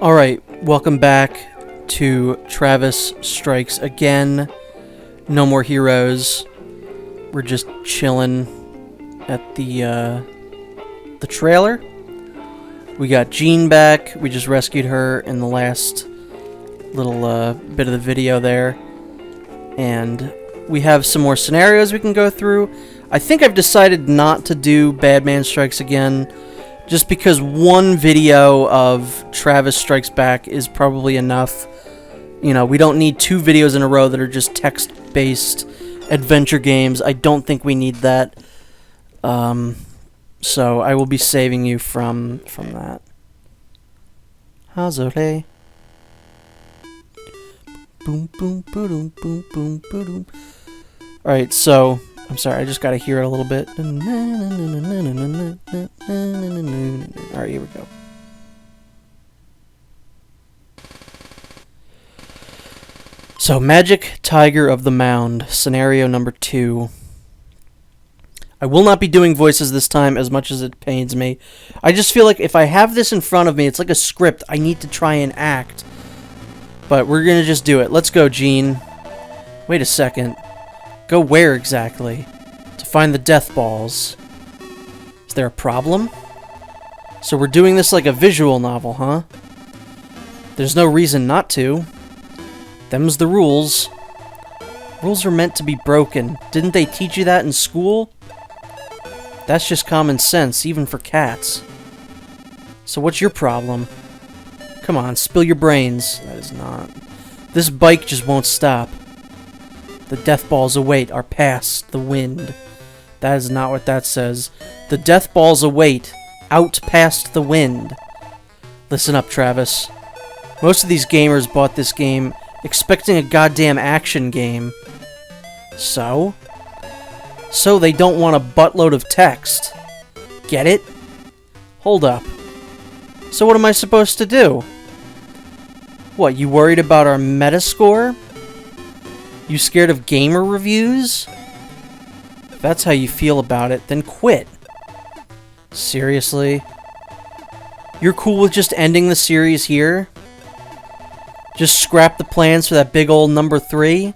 Alright, welcome back to Travis Strikes Again. No more heroes. We're just chilling at the trailer. We got Jean back. We just rescued her in the last little bit of the video there. And we have some more scenarios we can go through. I think I've decided not to do Badman Strikes Again, just because one video of Travis Strikes Back is probably enough. You know, we don't need two videos in a row that are just text-based adventure games. I don't think we need that. So I will be saving you from that. Hazole. Boom, boom, boom, boom, boom, boom. Alright, so I'm sorry, I just gotta hear it a little bit. Alright, here we go. So, Magic Tiger of the Mound, scenario number 2. I will not be doing voices this time, as much as it pains me. I just feel like if I have this in front of me, it's like a script. I need to try and act. But we're gonna just do it. Let's go, Jean. Wait a second. Go where exactly? To find the death balls. Is there a problem? So we're doing this like a visual novel, huh? There's no reason not to. Them's the rules. Rules are meant to be broken. Didn't they teach you that in school? That's just common sense, even for cats. So what's your problem? Come on, spill your brains. That is not. This bike just won't stop. The death balls await are past the wind. That is not what that says. The death balls await out past the wind. Listen up, Travis. Most of these gamers bought this game expecting a goddamn action game. So? So they don't want a buttload of text. Get it? Hold up. So what am I supposed to do? What, you worried about our Metascore? You scared of gamer reviews? If that's how you feel about it, then quit. Seriously? You're cool with just ending the series here? Just scrap the plans for that big old number 3?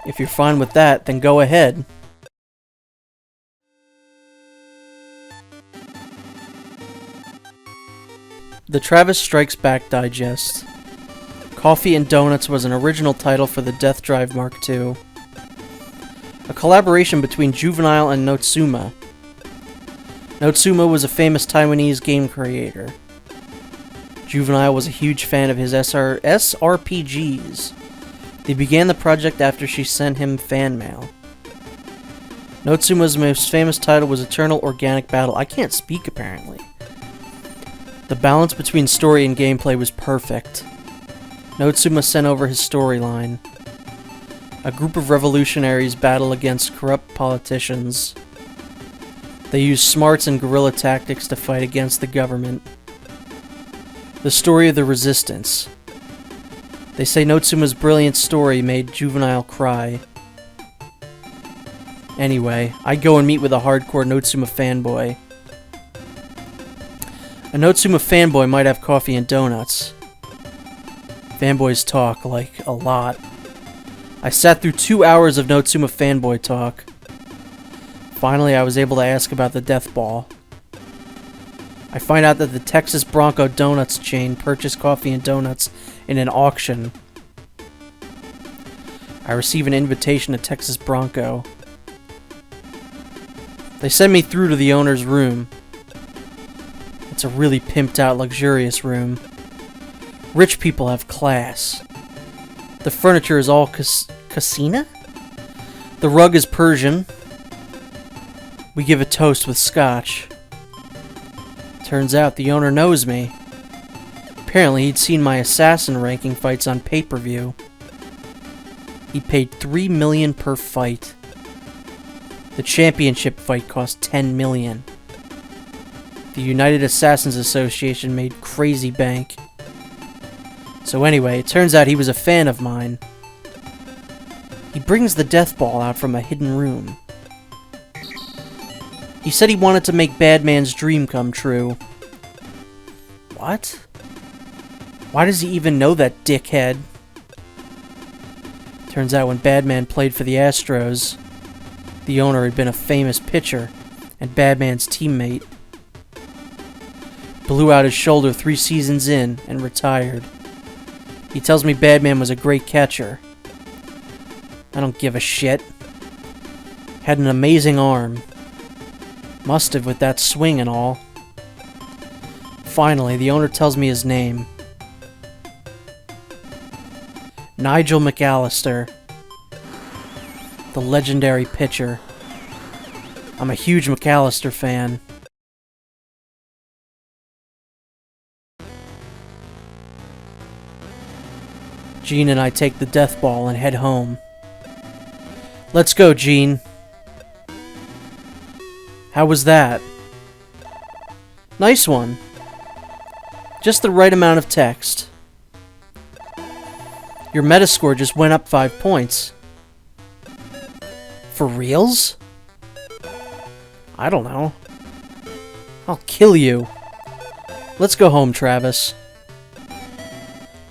If you're fine with that, then go ahead. The Travis Strikes Back Digest. Coffee and Donuts was an original title for the Death Drive Mark II. A collaboration between Juvenile and Notsuma. Notsuma was a famous Taiwanese game creator. Juvenile was a huge fan of his SRPGs. They began the project after she sent him fan mail. Notsuma's most famous title was Eternal Organic Battle. I can't speak, apparently. The balance between story and gameplay was perfect. Notsuma sent over his storyline. A group of revolutionaries battle against corrupt politicians. They use smarts and guerrilla tactics to fight against the government. The story of the resistance. They say Notsuma's brilliant story made Juvenile cry. Anyway, I go and meet with a hardcore Notsuma fanboy. A Notsuma fanboy might have coffee and donuts. Fanboys talk, like, a lot. I sat through 2 hours of Notsuma fanboy talk. Finally, I was able to ask about the death ball. I find out that the Texas Bronco Donuts chain purchased coffee and donuts in an auction. I receive an invitation to Texas Bronco. They send me through to the owner's room. It's a really pimped out, luxurious room. Rich people have class. The furniture is all casina? The rug is Persian. We give a toast with scotch. Turns out the owner knows me. Apparently he'd seen my assassin ranking fights on pay-per-view. He paid $3 million per fight. The championship fight cost $10 million. The United Assassins Association made crazy bank. So anyway, it turns out he was a fan of mine. He brings the death ball out from a hidden room. He said he wanted to make Badman's dream come true. What? Why does he even know that dickhead? Turns out when Badman played for the Astros, the owner had been a famous pitcher and Badman's teammate. Blew out his shoulder 3 seasons in and retired. He tells me Badman was a great catcher. I don't give a shit. Had an amazing arm. Must have with that swing and all. Finally, the owner tells me his name. Nigel McAllister. The legendary pitcher. I'm a huge McAllister fan. Gene and I take the death ball and head home. Let's go, Gene. How was that? Nice one. Just the right amount of text. Your Metascore just went up 5 points. For reals? I don't know. I'll kill you. Let's go home, Travis.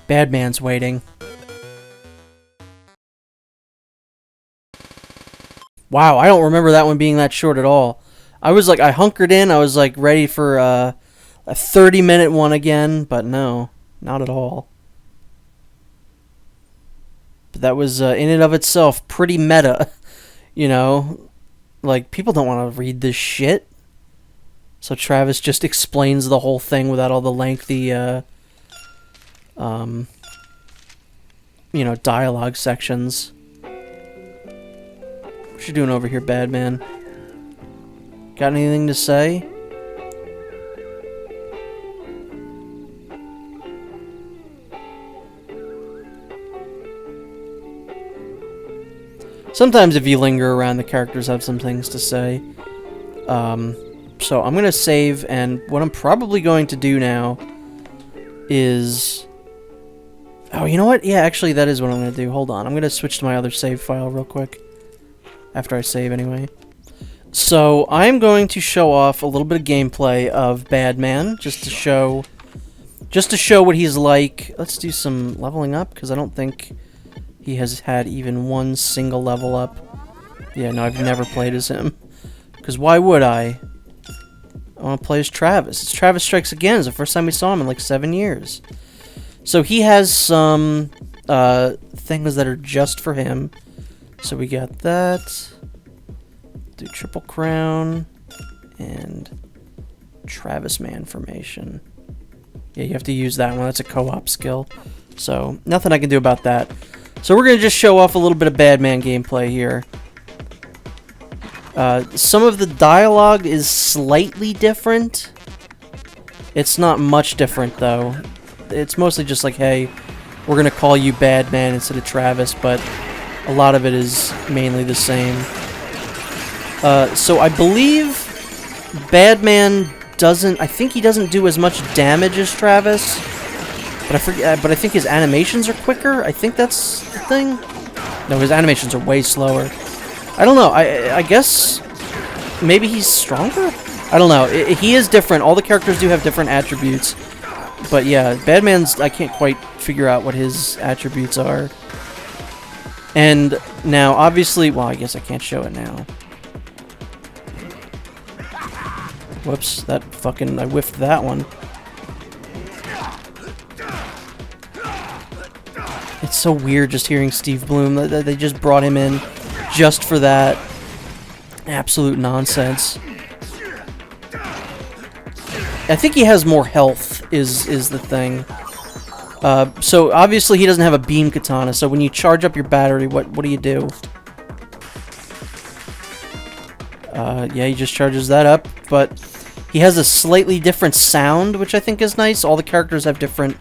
Badman's waiting. Wow, I don't remember that one being that short at all. I hunkered in, I was like ready for a 30-minute one again, but no, not at all. But that was, in and of itself, pretty meta, you know? Like, people don't want to read this shit. So Travis just explains the whole thing without all the lengthy, dialogue sections. What you doing over here, Badman? Got anything to say? Sometimes if you linger around, the characters have some things to say. So I'm going to save, and what I'm probably going to do now is... Oh, you know what? Yeah, actually, that is what I'm going to do. Hold on. I'm going to switch to my other save file real quick. After I save, anyway. So, I'm going to show off a little bit of gameplay of Badman, just to show what he's like. Let's do some leveling up, because I don't think he has had even one single level up. Yeah, no, I've never played as him. Because why would I? I want to play as Travis. It's Travis Strikes Again. It's the first time we saw him in like 7 years. So he has some things that are just for him. So we got that. Do Triple Crown. And Travis Man Formation. Yeah, you have to use that one. That's a co-op skill. So, nothing I can do about that. So we're going to just show off a little bit of Badman gameplay here. Some of the dialogue is slightly different. It's not much different, though. It's mostly just like, hey, we're going to call you Badman instead of Travis, but a lot of it is mainly the same. So I believe Badman doesn't... I think he doesn't do as much damage as Travis. But I forget. But I think his animations are quicker. I think that's the thing. No, his animations are way slower. I don't know. I guess maybe he's stronger? I don't know. He is different. All the characters do have different attributes. But yeah, Badman's... I can't quite figure out what his attributes are. And now, obviously... Well, I guess I can't show it now. Whoops, that fucking... I whiffed that one. It's so weird just hearing Steve Bloom. They just brought him in just for that. Absolute nonsense. I think he has more health, is the thing. So, obviously he doesn't have a beam katana, so when you charge up your battery, what do you do? Yeah, he just charges that up, but he has a slightly different sound, which I think is nice. All the characters have different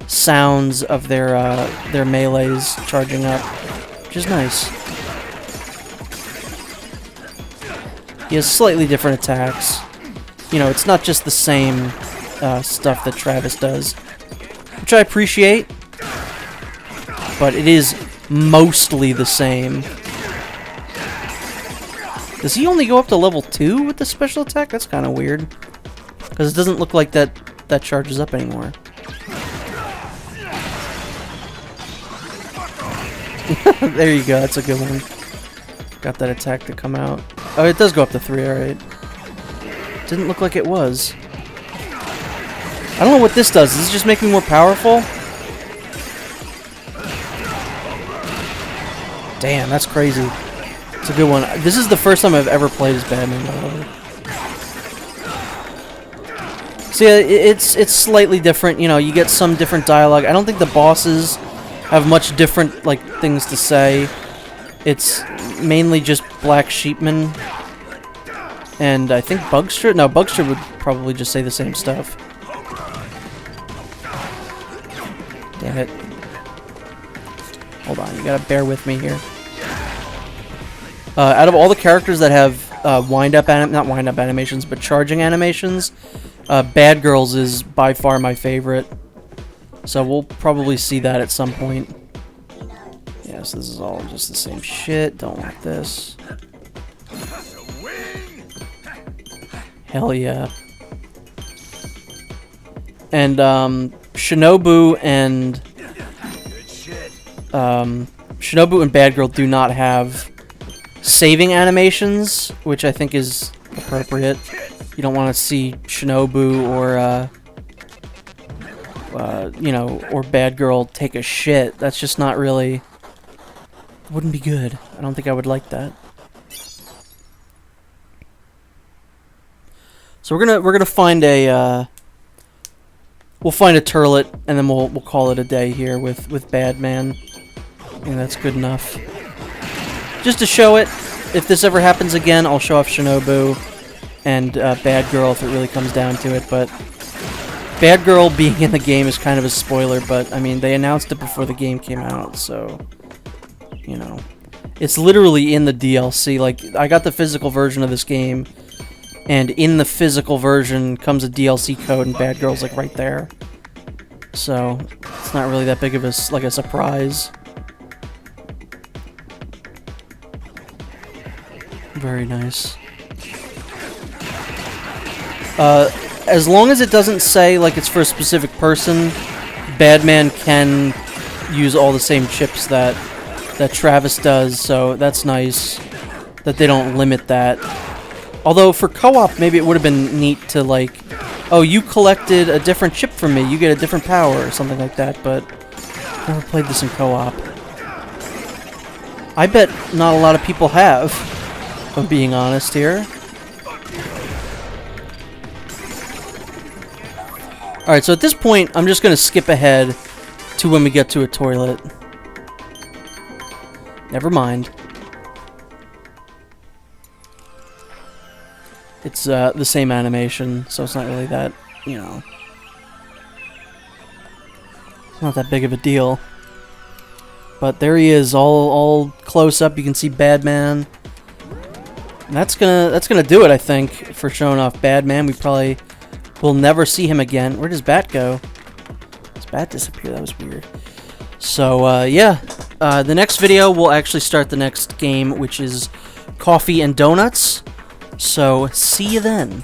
sounds of their melees charging up, which is nice. He has slightly different attacks. You know, it's not just the same stuff that Travis does, which I appreciate, but it is mostly the same. Does he only go up to level 2 with the special attack? That's kind of weird, because it doesn't look like that charges up anymore. There you go, that's a good one. Got that attack to come out. Oh, it does go up to 3, alright. Didn't look like it was. I don't know what this does. Does this just make me more powerful? Damn, that's crazy. It's a good one. This is the first time I've ever played as Badman, by the way. So yeah, it's slightly different. You know, you get some different dialogue. I don't think the bosses have much different, like, things to say. It's mainly just Black Sheepman. And I think Bugster? No, Bugster would probably just say the same stuff. Damn it. Hold on, you gotta bear with me here. Out of all the characters that have not wind-up animations, but charging animations, Bad Girls is by far my favorite. So we'll probably see that at some point. Yes, this is all just the same shit. Don't want this. Hell yeah. And Shinobu and Bad Girl do not have saving animations, which I think is appropriate. You don't want to see Shinobu or you know, or Bad Girl take a shit. That's just not really, wouldn't be good. I don't think I would like that. So we're gonna find a we'll find a turlet, and then we'll call it a day here with Badman. And that's good enough. Just to show it, if this ever happens again, I'll show off Shinobu and Bad Girl if it really comes down to it. But Bad Girl being in the game is kind of a spoiler, but I mean, they announced it before the game came out, so you know, it's literally in the DLC. Like, I got the physical version of this game, and in the physical version comes a DLC code, and Bad Girl's like right there. So it's not really that big of a surprise. Very nice. As long as it doesn't say like it's for a specific person, Badman can use all the same chips that Travis does, so that's nice that they don't limit that. Although for co-op, maybe it would have been neat to like, oh, you collected a different chip from me, you get a different power or something like that, but I've never played this in co-op. I bet not a lot of people have, if I'm being honest here. Alright, so at this point, I'm just going to skip ahead to when we get to a toilet. Never mind. It's the same animation, so it's not really that, you know, it's not that big of a deal. But there he is, all close up. You can see Badman. And that's gonna do it, I think, for showing off Badman. We probably will never see him again. Where does Bat go? Does Bat disappear? That was weird. So yeah, the next video will actually start the next game, which is Coffee and Donuts. So, see you then.